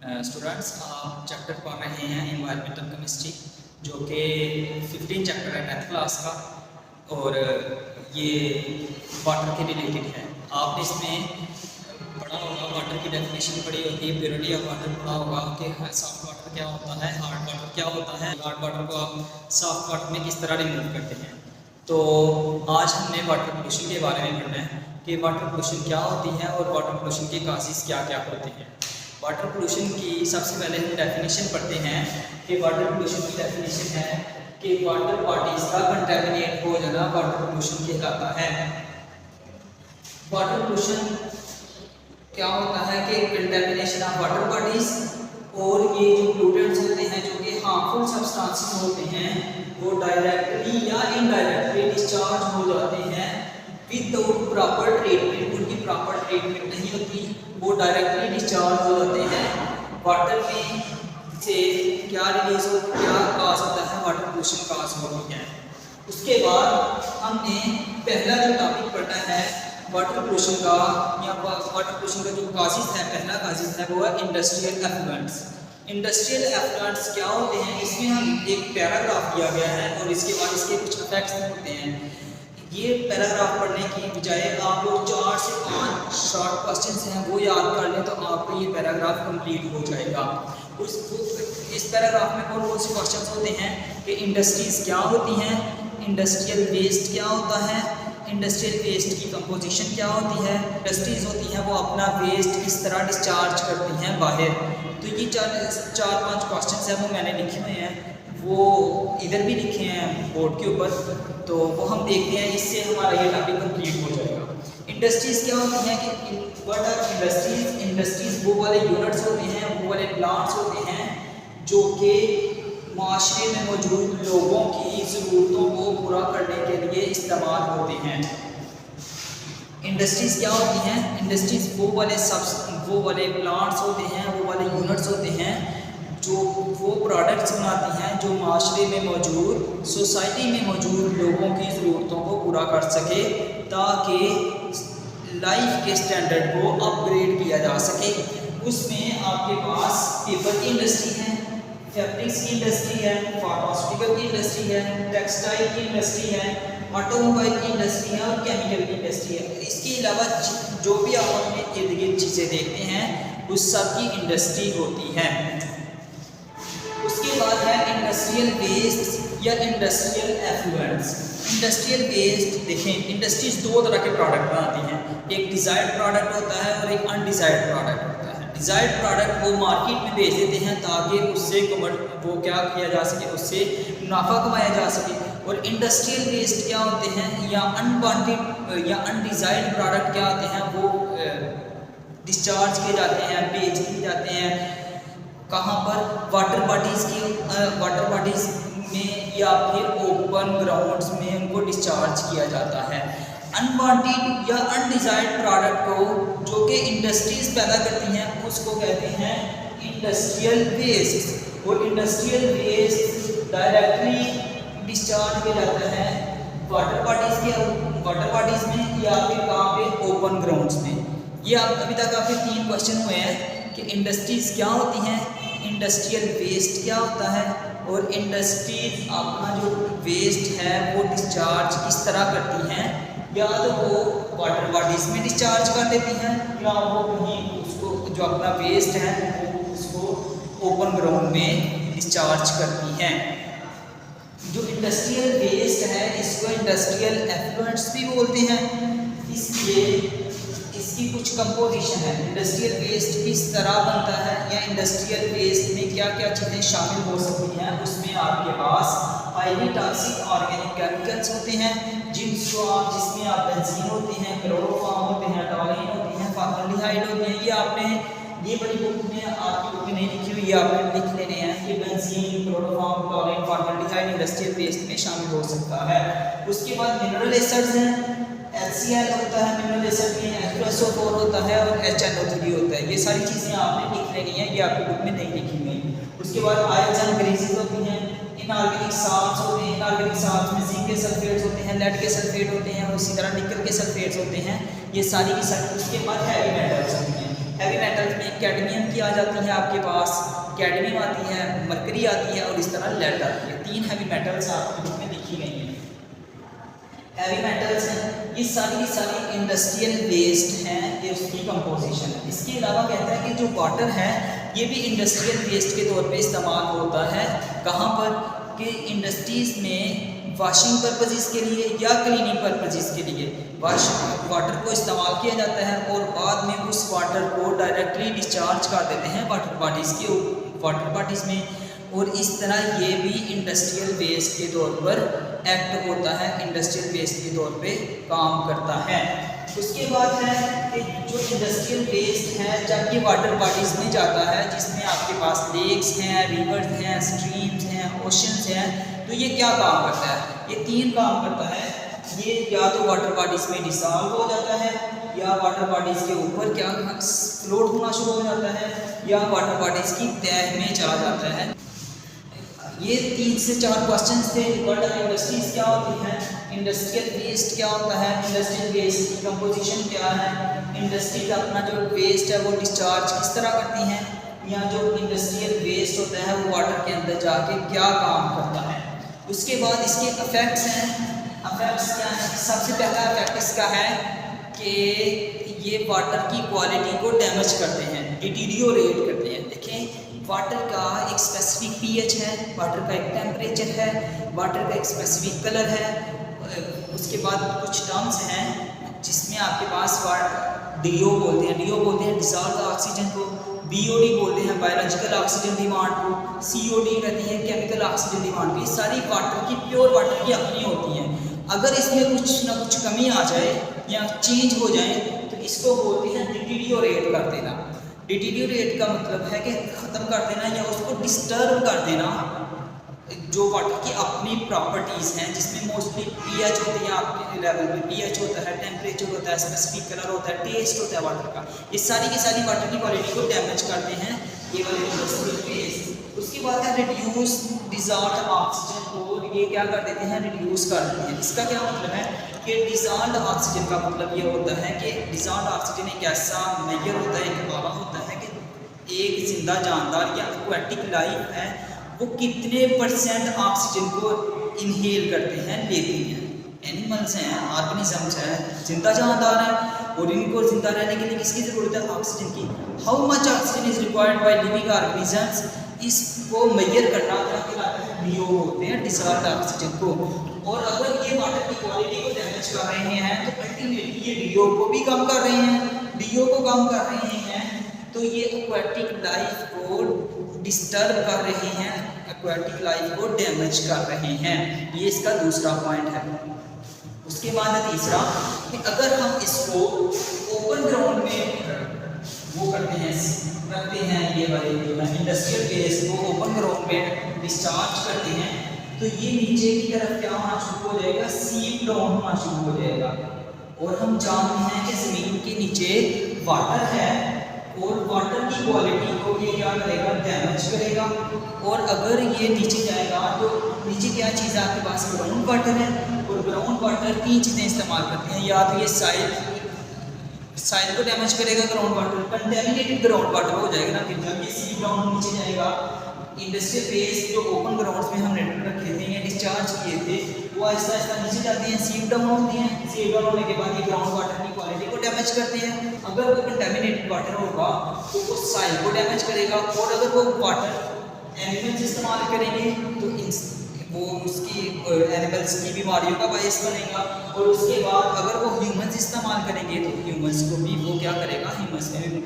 Students, आप chapter पढ़ रहे हैं एनवायरमेंटल केमिस्ट्री, जो कि 15 चैप्टर है 10th क्लास का, और ये वाटर के रिलेटेड है। आपने इसमें पढ़ा होगा, वाटर की डेफिनेशन पढ़ी होगी, प्योरिटी ऑफ वाटर पढ़ा होगा कि सॉफ्ट वाटर क्या होता है, हार्ड वाटर क्या होता है, हार्ड वाटर को आप सॉफ्ट वाटर में किस तरह रिमूव करते हैं। तो आज हमने वाटर पोल्यूशन के बारे में पढ़ना है कि वाटर पोल्यूशन क्या होती है और वाटर पोल्यूशन के काजेस क्या क्या होते हैं। वाटर पोल्यूशन की सबसे पहले हम डेफिनेशन पढ़ते हैं कि वाटर पोल्यूशन की डेफिनेशन है कि वाटर बॉडीज का कंटेमिनेट हो जाना वाटर पोल्यूशन कहलाता है। वाटर पोल्यूशन क्या होता है कि कंटेमिनेशन ऑफ वाटर बॉडीज, और ये जो पोल्यूटेंट्स होते हैं जो कि हार्मफुल सब्सटेंसेस होते हैं वो डायरेक्टली या इनडायरेक्टली डिस्चार्ज हो जाते हैं विदाउट प्रॉपर ट्रीटमेंट। उनकी प्रॉपर ट्रीटमेंट नहीं होती, वो डायरेक्टली डिस्चार्ज हो जाते हैं। वाटर में से क्या रिलीज हो, क्या काज होता है, वाटर पोल्यूशन काज होती है। उसके बाद हमने पहला जो टॉपिक पढ़ना है वाटर पोल्यूशन का, या वाटर पोल्यूशन का जो काजेस है, पहला काजेस है वो है इंडस्ट्रियल एफ्लुएंट्स। इंडस्ट्रियल एफ्लुएंट्स क्या होते हैं, इसमें हम एक पैराग्राफ दिया गया है और इसके बाद इसके कुछ इफेक्ट्स होते हैं। ये पैराग्राफ पढ़ने की बजाय आप लोग 4 से 5 शॉर्ट क्वेश्चंस हैं वो याद कर लें तो आपको ये पैराग्राफ कंप्लीट हो जाएगा। इस पैराग्राफ में कौन कौन से क्वेश्चंस होते हैं कि इंडस्ट्रीज क्या होती हैं, इंडस्ट्रियल वेस्ट क्या होता है, इंडस्ट्रियल वेस्ट की कंपोजिशन क्या होती है, इंडस्ट्रीज होती हैं वो अपना वेस्ट किस तरह डिस्चार्ज करती हैं बाहर। तो ये 4-5 क्वेश्चंस हैं वो मैंने लिखे हुए हैं, वो इधर भी लिखे हैं बोर्ड के ऊपर, तो वो हम देखते हैं, इससे हमारा ये टॉपिक कंप्लीट हो जाएगा। इंडस्ट्रीज क्या होती हैं कि व्हाट आर इंडस्ट्रीज। इंडस्ट्रीज वो वाले यूनिट्स होते हैं, वो वाले प्लांट्स होते हैं जो कि माशरे में मौजूद लोगों की ज़रूरतों को पूरा करने के लिए इस्तेमाल होते हैं। इंडस्ट्रीज क्या होती हैं, इंडस्ट्रीज वो वाले प्लांट्स होते हैं, वो वाले यूनिट्स होते हैं जो वो प्रोडक्ट्स बनाती हैं जो माशरे में मौजूद, सोसाइटी में मौजूद लोगों की ज़रूरतों को पूरा कर सके, ताकि लाइफ के स्टैंडर्ड को अपग्रेड किया जा सके। उसमें आपके पास पेपर की इंडस्ट्री है, फैब्रिक्स की इंडस्ट्री है, फार्मास्यूटिकल की इंडस्ट्री है, टेक्सटाइल की इंडस्ट्री है, ऑटोमोबाइल की इंडस्ट्री है और केमिकल की इंडस्ट्री है। इसके अलावा जो भी आप अपने इर्द गिर्द चीज़ें देखते हैं उस सब की इंडस्ट्री होती है। उसके बाद है इंडस्ट्रियल वेस्ट या इंडस्ट्रियल एफ्लुएंट्स। इंडस्ट्रियल वेस्ट देखें, इंडस्ट्रीज 2 तरह के प्रोडक्ट बनाती हैं, एक डिज़ायर्ड प्रोडक्ट होता है और एक अनडिज़ायर्ड प्रोडक्ट होता है। डिज़ायर्ड प्रोडक्ट वो मार्केट में बेच देते हैं ताकि उससे वो क्या किया जा सके, उससे मुनाफा कमाया जा सके। और इंडस्ट्रियल वेस्ट क्या होते हैं, या अनवांटेड या अनडिज़ायर्ड प्रोडक्ट क्या होते हैं, वो डिस्चार्ज किए जाते हैं, बेच दिए जाते हैं कहाँ पर, वाटर बॉडीज़ में या फिर ओपन ग्राउंड्स में उनको डिस्चार्ज किया जाता है। अनवांटेड या अनडिज़ायर्ड प्रोडक्ट को जो कि इंडस्ट्रीज पैदा करती हैं उसको कहते हैं इंडस्ट्रियल वेस्ट। और इंडस्ट्रियल वेस्ट डायरेक्टली डिस्चार्ज किया जाता है वाटर बॉडीज़ में या फिर कहाँ पे, ओपन ग्राउंड्स में। ये आप अभी तक आपके 3 क्वेश्चन हुए हैं कि इंडस्ट्रीज क्या होती हैं, इंडस्ट्रियल वेस्ट क्या होता है, और इंडस्ट्रीज अपना जो वेस्ट है वो डिस्चार्ज किस तरह करती हैं, या तो वो वाटर बॉडीज़ में डिस्चार्ज कर देती हैं या वो कहीं उसको जो अपना वेस्ट है वो उसको ओपन ग्राउंड में डिस्चार्ज करती हैं। जो इंडस्ट्रियल वेस्ट है इसको इंडस्ट्रियल एफ्लुएंट्स भी बोलते हैं। इसलिए इसकी कुछ कंपोजिशन है, इंडस्ट्रियल वेस्ट किस तरह बनता है या इंडस्ट्रियल वेस्ट में क्या क्या चीज़ें शामिल हो सकती हैं। उसमें आपके पास हाईली टॉक्सिक ऑर्गेनिक केमिकल्स होते हैं जिसमें आप बेंजीन होते हैं, क्लोरोफॉर्म होते हैं, टॉलिन होती हैं, फॉर्मल्डिहाइड होते हैं। ये आपने ये बड़ी बुक में आपकी बुक में नहीं लिखी हुई, आपने लिख लेने हैं कि benzene, chloroform, toluene, formaldehyde industrial waste में शामिल हो सकता है। उसके बाद मिनरल एसिड्स हैं, HCl होता है मिनरल एसिड में, H2SO4 होता है और HNO3 होता है। ये सारी चीज़ें आपने लिख लेनी है, ये आपकी बुक में नहीं लिखी हुई। उसके बाद आयंस एंड ग्रीसेस होती हैं, इनऑर्गेनिक साल्ट्स होते हैं, इनऑर्गेनिक साल्ट्स में जिंक के सल्फेट्स होते हैं, लेड के सल्फेट होते हैं और इसी तरह निकल के सल्फेट्स होते हैं। ये सारी की सारी। उसके बाद हैवी मेटल्स होती हैं, हैवी मेटल्स में कैडमियम की आ जाती है आपके पास, कैडमियम आती है, मरकरी आती है और इस तरह लेड आती है। 3 हैवी मेटल्स आपके बुक में लिखी गई हैं। हैवी मेटल्स हैं, ये सारी की सारी इंडस्ट्रियल वेस्ट हैं, ये उसकी कंपोजिशन है। इसके अलावा कहता है कि जो वाटर है ये भी इंडस्ट्रियल वेस्ट के तौर पे इस्तेमाल होता है। कहाँ पर कि इंडस्ट्रीज़ में वॉशिंग पर्पजेज़ के लिए या क्लीनिंग पर्पजेज़ के लिए वाटर को इस्तेमाल किया जाता है और बाद में उस वाटर को डायरेक्टली डिस्चार्ज कर देते हैं वाटर बॉडीज़ में, और इस तरह ये भी इंडस्ट्रियल वेस्ट के तौर पर एक्ट होता है, इंडस्ट्रियल वेस्ट के तौर पे काम करता है। उसके बाद है कि जो इंडस्ट्रियल वेस्ट है जब ये वाटर बॉडीज़ में जाता है, जिसमें आपके पास लेक्स हैं, रिवर्स हैं, स्ट्रीम्स हैं, ओशंस हैं, तो ये क्या काम करता है? ये 3 काम करता है। ये या तो वाटर बॉडीज़ में डिसॉल्व हो जाता है, या वाटर बॉडीज़ के ऊपर क्या फ्लोट होना शुरू हो जाता है, या वाटर बॉडीज़ की तह में चला जाता है। ये 3 से 4 क्वेश्चन थे। वाटर इंडस्ट्रीज क्या होती हैं, इंडस्ट्रियल वेस्ट क्या होता है, इंडस्ट्रियल वेस्ट की कंपोजिशन क्या है, इंडस्ट्री का अपना जो वेस्ट है वो डिस्चार्ज किस तरह करती हैं, या जो इंडस्ट्रियल वेस्ट होता है वो वाटर के अंदर जाके क्या काम करता है। उसके बाद इसके इफेक्ट्स हैं। इफेक्ट्स क्या हैं? सबसे पहला इफेक्ट इसका है कि ये वाटर की क्वालिटी को डैमेज करते हैं, डिटीरियोरेट करते हैं। देखें, वाटर का एक स्पेसिफिक पीएच है, वाटर का एक टेम्परेचर है, वाटर का एक स्पेसिफिक कलर है। उसके बाद कुछ टर्म्स हैं जिसमें आपके पास डीओ बोलते हैं डिसॉल्व्ड ऑक्सीजन को, बीओडी बोलते हैं बायोलॉजिकल ऑक्सीजन डिमांड को, सीओडी कहते हैं केमिकल ऑक्सीजन डिमांड को। ये सारी वाटर की प्योर वाटर की अपनी होती हैं। अगर इसमें कुछ ना कुछ कमी आ जाए या चेंज हो जाए तो इसको बोलते हैं डिटीरियोरेट कर देना। डिटीरियोरेट का मतलब है कि ख़त्म कर देना या उसको डिस्टर्ब कर देना। जो वाटर की अपनी प्रॉपर्टीज़ हैं जिसमें मोस्टली पीएच होती है, आपके लेवल में पीएच होता है, टेम्परेचर होता है, स्पेसिफिक कलर होता है, टेस्ट होता है वाटर का, ये सारी की सारी वाटर की क्वालिटी को डैमेज करते हैं ये वाले इंडस्ट्रियल वेस्ट। उसके बाद है रिड्यूस डिसॉल्व्ड ऑक्सीजन को ये क्या कर देते हैं, रिड्यूस कर देते हैं। इसका क्या मतलब है कि डिसॉल्व्ड ऑक्सीजन का मतलब ये होता है कि डिसॉल्व्ड ऑक्सीजन एक ऐसा मेजर होता है, एक आला होता है कि एक जिंदा जानदार या एक्वाटिक लाइफ है वो कितने % ऑक्सीजन को इनहेल करते हैं, लेते हैं। एनिमल्स हैं, ऑर्गेनिजम्स हैं, जिंदा जानदार हैं और इनको जिंदा रहने के लिए किसकी ज़रूरत है, ऑक्सीजन की। How much oxygen is required by living organisms, इसको मेजर करना क्या कहलाता है, डीओ बोलते हैं, डिसॉल्व्ड ऑक्सीजन को। और अगर ये वाटर की क्वालिटी को डैमेज कर रहे हैं तो अल्टीमेटली ये डीओ को भी कम कर रहे हैं। डीओ को कम कर रहे हैं तो ये एक्वाटिक लाइफ को डिस्टर्ब कर रहे हैं, एक्वाटिक लाइफ को डैमेज कर रहे हैं। ये इसका दूसरा पॉइंट है। उसके बाद है तीसरा कि अगर हम इसको ओपन ग्राउंड में वो करते हैं, रखते हैं, ये वाले जो है इंडस्ट्रियल वेस्ट को ओपन ग्राउंड में डिस्चार्ज करते हैं तो ये नीचे की तरफ क्या होना शुरू हो जाएगा, सीप डाउन होना शुरू हो जाएगा। और हम जानते हैं कि ज़मीन के नीचे वाटर है और वाटर की क्वालिटी को ये क्या करेगा, डैमेज करेगा। और अगर ये नीचे जाएगा तो नीचे क्या चीज़ है आपके पास, ग्राउंड वाटर है। और ग्राउंड वाटर 3 चीज़ें इस्तेमाल करते हैं, या तो ये साइल को डैमेज करेगा, ground water contaminated ground water हो जाएगा ना, फिर जब ये सी ग्राउंड नीचे जाएगा। इंडस्ट्रियल वेस्ट जो ओपन ग्राउंड्स में हमने रखे थे या डिस्चार्ज किए थे वो आहिस्ता आहिस्ता नीचे जाते हैं, सीप डाउन होती हैं। सीप डाउन होने के बाद ये ग्राउंड वाटर की क्वालिटी को डैमेज करते हैं। अगर वो कंटेमिनेटेड वाटर होगा तो वो साइल को डैमेज करेगा। और अगर वो वाटर एनिमल्स इस्तेमाल करेंगे तो वो उसकी एनिमल्स की बीमारियों का बायस बनेगा। और उसके बाद अगर वो ह्यूमंस इस्तेमाल करेंगे तो ह्यूमंस को भी वो क्या करेगा, ह्यूमंस में भी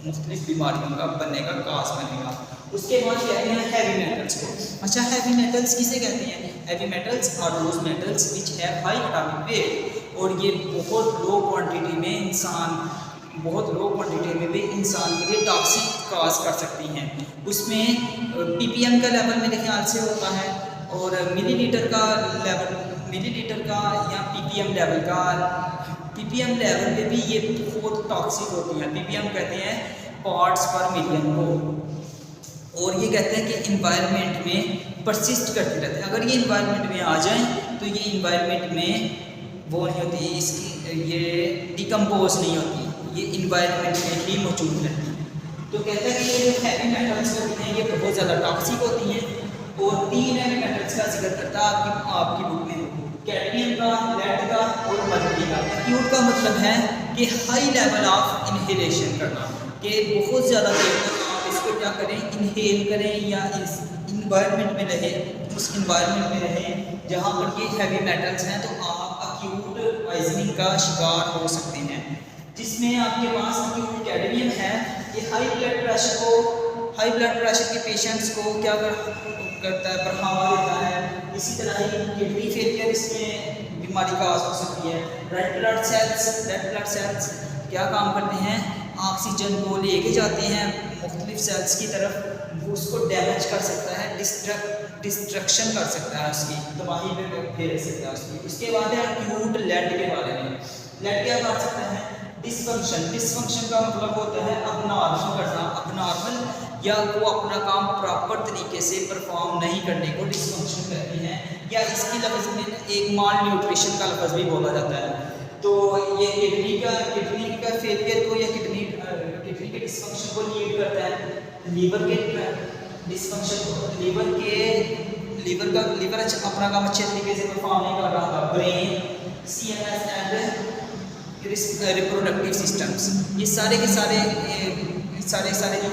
मुख्तलिफ बीमारियों का बनने का काज बनेगा। उसके बाद कहते हैं हैवी मेटल्स को। अच्छा, हैवी मेटल्स किसे कहते हैं? Heavy metals are those metals which have high atomic weight. और ये बहुत लो क्वांटिटी में भी इंसान के लिए टॉक्सिक काज कर सकती हैं। उसमें ppm का लेवल मेरे ख्याल से होता है और मिलीलीटर का या ppm लेवल पे भी ये बहुत टॉक्सिक होती है। ppm कहते हैं पार्ट्स पर मिलियन को। और ये कहते हैं कि इन्वायरमेंट में परसिस्ट करते रहते हैं। अगर ये इन्वायरमेंट में आ जाएं तो ये इन्वायरमेंट में वो नहीं होती, इसकी ये डिकम्पोज नहीं होती, ये इन्वायरमेंट में ही मौजूद रहती हैं। तो कहते हैं कि ये जो हैवी मेटल्स होती हैं ये बहुत ज़्यादा टॉक्सिक होती हैं, और 3 हैवी मेटल्स का जिक्र करता है आपकी बुक में, कैडमियम का, लेड का और मर्क्यूरी का। एक्यूट का मतलब है कि हाई लेवल ऑफ इनहेलेशन करना, कि बहुत ज़्यादा देर तक आप इसको क्या करें, इनहेल करें या इस इन्वायरमेंट में रहें, उस इन्वायरमेंट में रहें जहाँ पर ये हैवी मेटल्स हैं, तो आप एक्यूट पॉइजनिंग का शिकार हो सकते हैं। जिसमें आपके पास एक्यूट कैडमियम है, ये हाई ब्लड प्रेशर के पेशेंट्स को क्या करता है, बढ़ावा देता है। इसी तरह ही किडनी फेलियर इसमें बीमारी का हो सकती है। रेड ब्लड सेल्स क्या काम करते हैं, ऑक्सीजन को लेके जाते हैं मुख्तलिफ सेल्स की तरफ, उसको डैमेज कर सकता है, डिस्ट्रक्शन कर सकता है, उसकी तबाही पे फेर सकता है उसकी। उसके बाद है एक्यूट लेड के बारे में। लेड क्या कर सकता है, डिसफंक्शन का मतलब होता है अबनॉर्मल करना, अबनॉर्मल या वो अपना काम प्रॉपर तरीके से परफॉर्म नहीं करने को डिसफंक्शन कहते हैं, या इसकी लफ्ज़ में एक माल न्यूट्रिशन का लफ्ज़ भी बोला जाता है। तो ये किडनी का फेलियर को या किडनी के डिसफंक्शन को लीड करता है। लीवर के डिसफंक्शन को, लीवर अपना काम अच्छे तरीके से परफॉर्म नहीं कर रहा था। Brain, CNS and reproductive systems, ये सारे के सारे जो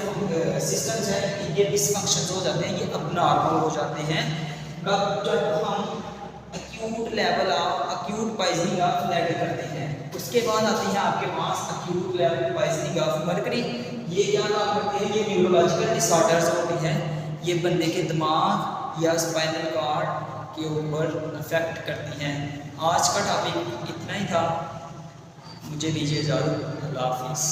सिस्टम्स हैं ये डिसफंक्शन हो जाते हैं, ये अबनॉर्मल हो जाते हैं जब हम एक्यूट पॉइजनिंग ऑफ लेड करते हैं। उसके बाद आती है आपके पास acute level poisoning of mercury. ये क्या काम करते हैं, ये न्यूरोलॉजिकल डिसऑर्डर्स होती हैं, ये बंदे के दिमाग या स्पाइनल कॉर्ड के ऊपर अफेक्ट करती हैं। आज का टॉपिक इतना ही था, मुझे दीजिए इजाज़त, अल्लाह हाफिज़।